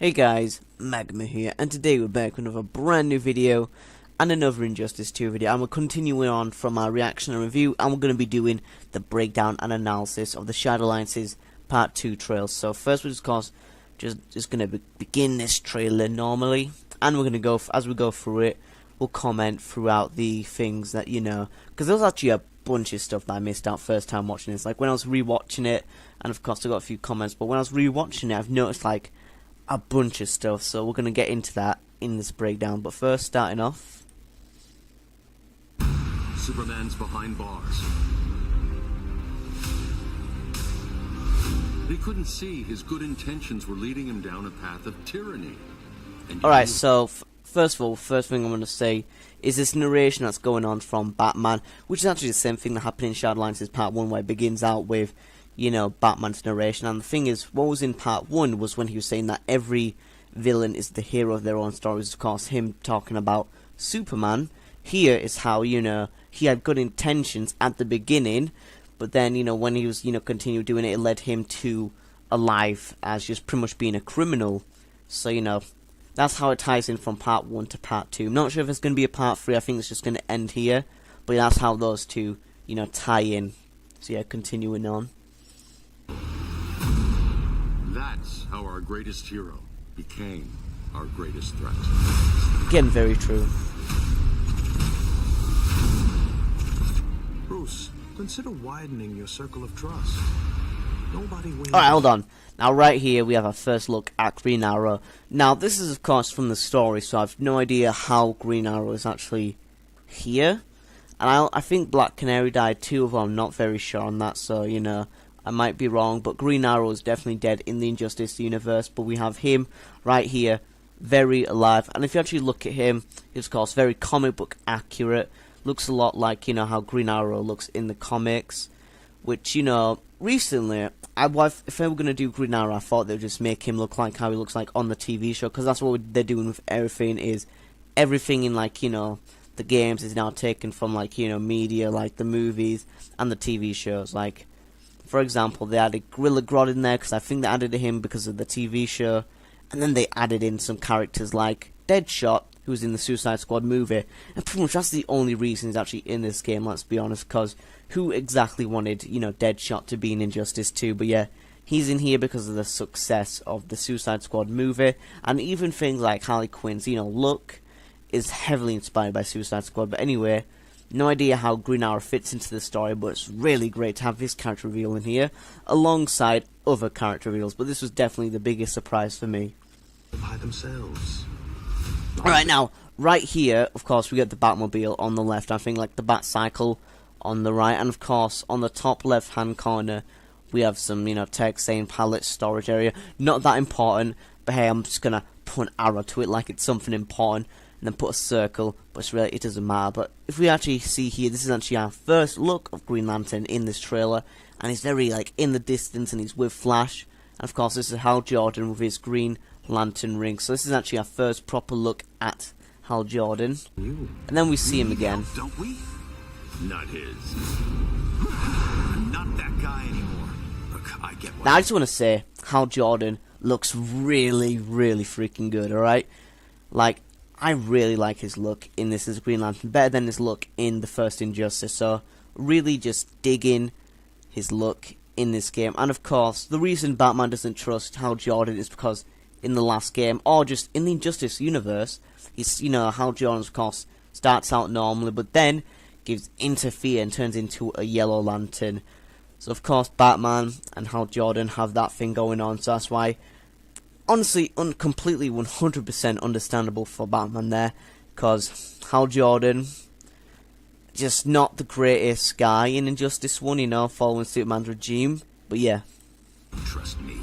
Hey guys, Magma here, and today we're back with another brand new video and another Injustice 2 video, and we're continuing on from our reaction and review, and we're going to be doing the breakdown and analysis of the Shadow Alliance's Part 2 trails. So first we're just going to begin this trailer normally, and we're going to go, as we go through it, we'll comment throughout the things that, you know, because there's actually a bunch of stuff that I missed out first time watching this, like when I was rewatching it, and of course I got a few comments, but when I was rewatching it I've noticed like a bunch of stuff, so we're going to get into that in this breakdown. But first, starting off, Superman's behind bars. He couldn't see his good intentions were leading him down a path of tyranny. Alright, so first of all, first thing I'm going to say is this narration that's going on from Batman, which is actually the same thing that happened in Shadow Alliance's Part 1, where it begins out with, you know, Batman's narration. And the thing is, what was in Part 1 was when he was saying that every villain is the hero of their own stories. Of course, him talking about Superman. Here is how, you know, he had good intentions at the beginning, but then, you know, when he was, you know, continued doing it, it led him to a life as just pretty much being a criminal. So, you know, that's how it ties in from Part 1 to Part 2. I'm not sure if it's going to be a Part 3, I think it's just going to end here, but that's how those two, you know, tie in. So yeah, continuing on. That's how our greatest hero became our greatest threat. Again, very true. Bruce, consider widening your circle of trust. Nobody wins. Alright, hold on. Now, right here, we have our first look at Green Arrow. Now, this is, of course, from the story, so I have no idea how Green Arrow is actually here. And I think Black Canary died too, although I'm not very sure on that, so, you know, I might be wrong, but Green Arrow is definitely dead in the Injustice universe, but we have him right here, very alive. And if you actually look at him, he's, of course, very comic book accurate. Looks a lot like, you know, how Green Arrow looks in the comics, which, you know, recently, if they were going to do Green Arrow, I thought they would just make him look like how he looks like on the TV show, because that's what they're doing with everything, is everything in, like, you know, the games is now taken from, like, you know, media, like the movies and the TV shows. Like, for example, they added Gorilla Grodd in there because I think they added him because of the TV show, and then they added in some characters like Deadshot, who's in the Suicide Squad movie, and pretty much that's the only reason he's actually in this game, let's be honest, because who exactly wanted, you know, Deadshot to be in Injustice 2, but yeah, he's in here because of the success of the Suicide Squad movie, and even things like Harley Quinn's, you know, look is heavily inspired by Suicide Squad. But anyway, no idea how Green Arrow fits into the story, but it's really great to have this character reveal in here, alongside other character reveals, but this was definitely the biggest surprise for me. By themselves. Alright, now, right here, of course, we get the Batmobile on the left, I think, like the Batcycle on the right, and of course, on the top left-hand corner, we have some, you know, text saying pallet storage area. Not that important, but hey, I'm just gonna put an arrow to it like it's something important, and then put a circle, but it's really, it doesn't matter. But if we actually see here, this is actually our first look of Green Lantern in this trailer, and he's very, like, in the distance, and he's with Flash, and of course, this is Hal Jordan with his Green Lantern ring. So this is actually our first proper look at Hal Jordan, and then we see him again. Don't we? Not his. Not that guy anymore. Look, I get what. Now I just want to say, Hal Jordan looks really, really freaking good, alright? Like, I really like his look in this as Green Lantern, better than his look in the first Injustice, so really just digging his look in this game. And of course, the reason Batman doesn't trust Hal Jordan is because in the last game, or just in the Injustice universe, he's, you know, Hal Jordan, of course, starts out normally, but then gives interfere and turns into a Yellow Lantern. So of course, Batman and Hal Jordan have that thing going on, so that's why, honestly, completely 100% understandable for Batman there, because Hal Jordan, just not the greatest guy in Injustice 1, you know, following Superman's regime, but yeah. Trust me,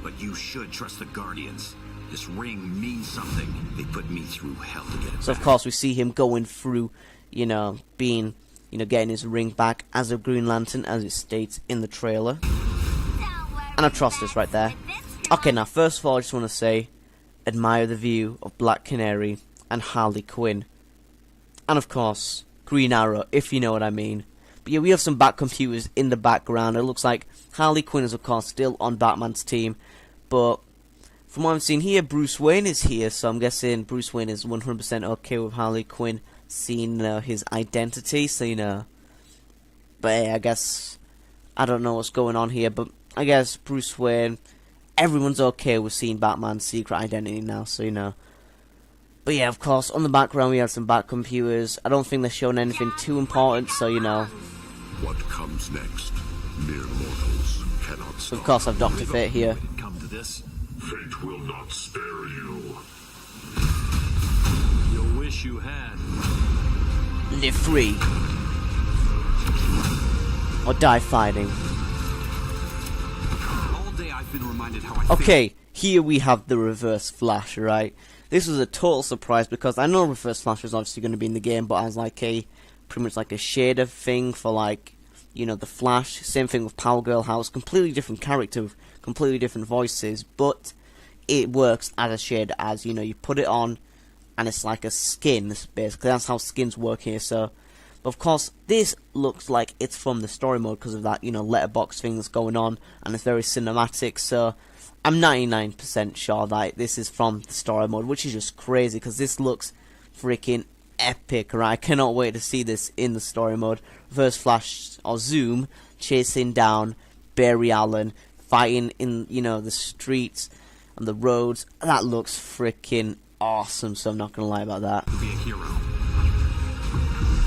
but you should trust the Guardians. This ring means something. They put me through hell to get it So back. of course we see him going through, you know, being, you know, getting his ring back as a Green Lantern, as it states in the trailer. And I trust this right there. Okay, now first of all, I just want to say, admire the view of Black Canary and Harley Quinn. And of course, Green Arrow, if you know what I mean. But yeah, we have some Bat computers in the background. It looks like Harley Quinn is, of course, still on Batman's team. But from what I'm seeing here, Bruce Wayne is here, so I'm guessing Bruce Wayne is 100% okay with Harley Quinn seeing his identity, so, you know. But yeah, I guess, I don't know what's going on here, but I guess Bruce Wayne, everyone's okay with seeing Batman's secret identity now, so, you know. But yeah, of course, on the background we have some Bat computers. I don't think they're showing anything too important, so, you know. What comes next? Mere mortals cannot stop. Of course, I've Dr. Fate here. Come to this. Fate will not spare you. You wish you had. Live free. Or die fighting. All day I've been reminded how I Okay, here we have the Reverse Flash, right? This was a total surprise because I know Reverse Flash was obviously going to be in the game, but as like a, pretty much like a shader thing for like, you know, the Flash. Same thing with Power Girl, how it's completely different character, completely different voices, but it works as a shade, as, you know, you put it on, and it's like a skin, basically. That's how skins work here, so. But of course, this looks like it's from the story mode because of that, you know, letterbox thing that's going on, and it's very cinematic, so I'm 99% sure that this is from the story mode, which is just crazy, because this looks freaking epic, right? I cannot wait to see this in the story mode. Reverse Flash, or Zoom, chasing down Barry Allen, fighting in, you know, the streets and the roads. That looks freaking awesome, so I'm not gonna lie about that. be a hero.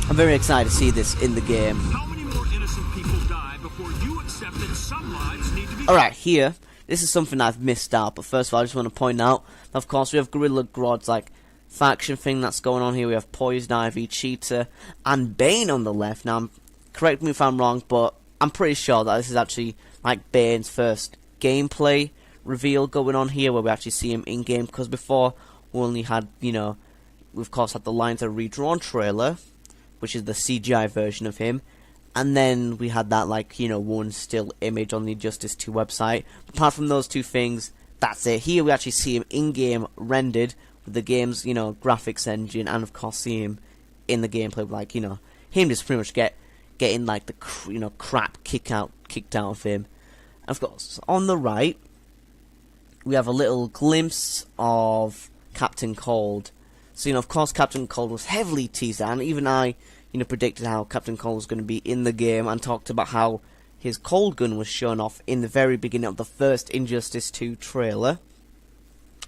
I'm very excited to see this in the game. How many more innocent people die before you accept that some lives need to be... Alright, here, this is something I've missed out, but first of all, I just want to point out, of course, we have Gorilla Grodd's, like, faction thing that's going on here. We have Poison Ivy, Cheetah, and Bane on the left. Now, correct me if I'm wrong, but I'm pretty sure that this is actually, like, Bane's first gameplay reveal going on here, where we actually see him in-game, because before, we only had, you know, we of course had the Lines Are Redrawn trailer, which is the CGI version of him, and then we had that, like, you know, one still image on the Injustice 2 website. Apart from those two things, that's it. Here we actually see him in-game rendered with the game's, you know, graphics engine, and of course see him in the gameplay, like, you know, him just pretty much getting like the, you know, crap kicked out of him. And of course, on the right, we have a little glimpse of Captain Cold. So, you know, of course, Captain Cold was heavily teased, and even I, you know, predicted how Captain Cold was going to be in the game, and talked about how his cold gun was shown off in the very beginning of the first Injustice 2 trailer.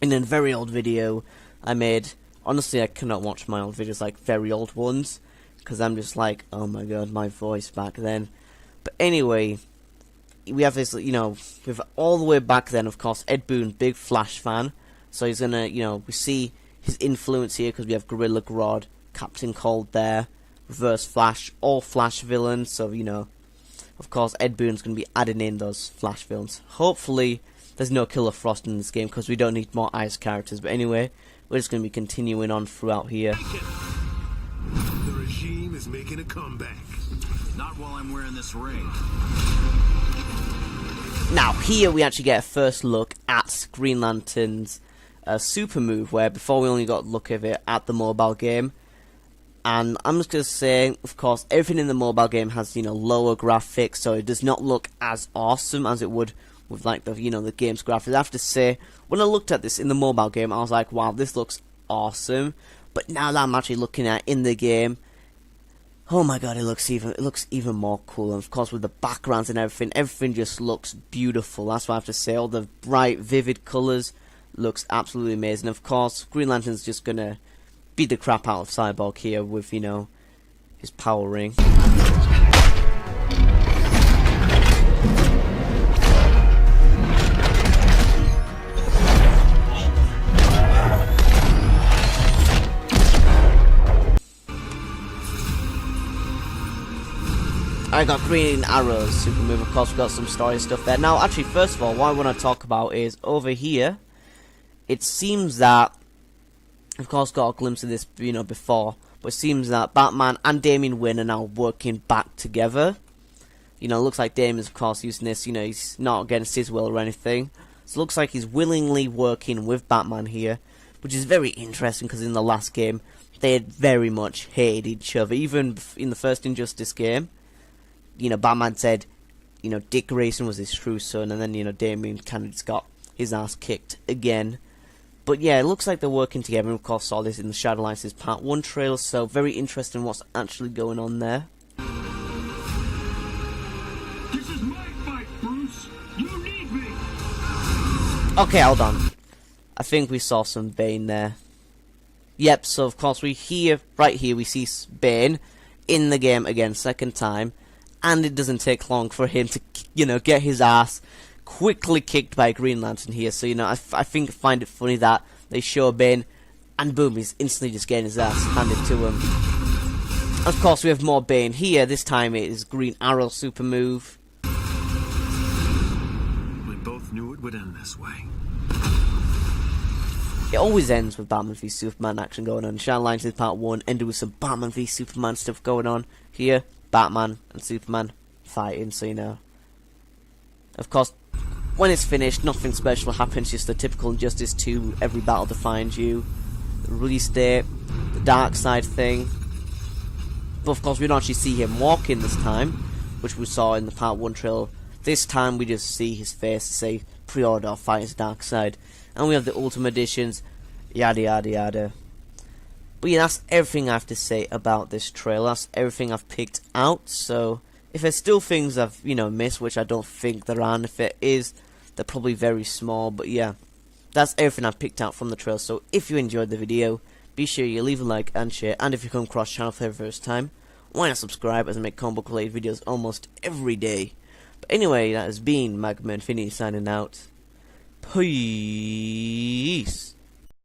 In a very old video I made. Honestly, I cannot watch my old videos, like very old ones, because I'm just like, oh my god, my voice back then. But anyway, we have this, you know, with all the way back then, of course, Ed Boon, big Flash fan, so he's gonna, you know, we see his influence here, because we have Gorilla Grodd, Captain Cold there, Reverse Flash, all Flash villains, so, you know, of course, Ed Boon's gonna be adding in those Flash villains. Hopefully, there's no Killer Frost in this game, because we don't need more Ice characters, but anyway, we're just gonna be continuing on throughout here. The regime is making a comeback. Not while I'm wearing this ring. Now, here we actually get a first look at Green Lantern's super move, where before we only got a look of it at the mobile game. And I'm just going to say, of course, everything in the mobile game has, you know, lower graphics, so it does not look as awesome as it would with, like, the, you know, the game's graphics. I have to say, when I looked at this in the mobile game, I was like, wow, this looks awesome. But now that I'm actually looking at it in the game, oh my god, it looks even more cool. And of course, with the backgrounds and everything just looks beautiful. That's what I have to say. All the bright, vivid colours looks absolutely amazing. Of course, Green Lantern's just gonna beat the crap out of Cyborg here with, you know, his power ring. I got Green Arrow's super move. Of course, we've got some story stuff there. Now, actually, first of all, what I want to talk about is over here. It seems that, of course, got a glimpse of this, you know, before, but it seems that Batman and Damian Wayne are now working back together. You know, it looks like Damian's, of course, using this, you know, he's not against his will or anything. So it looks like he's willingly working with Batman here, which is very interesting, because in the last game, they had very much hated each other. Even in the first Injustice game, you know, Batman said, you know, Dick Grayson was his true son, and then, you know, Damian kind of just got his ass kicked again. But yeah, it looks like they're working together, and of course saw this in the Shadowlands Part 1 trailer, so very interesting what's actually going on there. This is my fight, Bruce. You need me. Okay, hold on. I think we saw some Bane there. Yep, so of course right here we see Bane in the game again, second time, and it doesn't take long for him to, get his ass quickly kicked by Green Lantern here. So, I find it funny that they show Bane, and boom, he's instantly just getting his ass handed to him. Of course, we have more Bane here. This time it is Green Arrow super move. We both knew it would end this way. It always ends with Batman v Superman action going on. Shadowlands is Part 1, ended with some Batman v Superman stuff going on. Here, Batman and Superman fighting, so Of course, when it's finished, nothing special happens, just the typical Injustice 2, every battle defines you, the release date, the dark side thing. But of course, we don't actually see him walking this time, which we saw in the Part 1 trailer. This time, we just see his face say, pre-order or fight his dark side. And we have the Ultimate Editions, yada yada yada. But yeah, that's everything I have to say about this trailer. That's everything I've picked out, so if there's still things I've, missed, which I don't think there are, and if it is, they're probably very small, but yeah, that's everything I've picked out from the trailer. So if you enjoyed the video, be sure you leave a like and share, and if you come across the channel for the first time, why not subscribe, as I make comic book related videos almost every day. But anyway, that has been Magma Infinity signing out. Peace.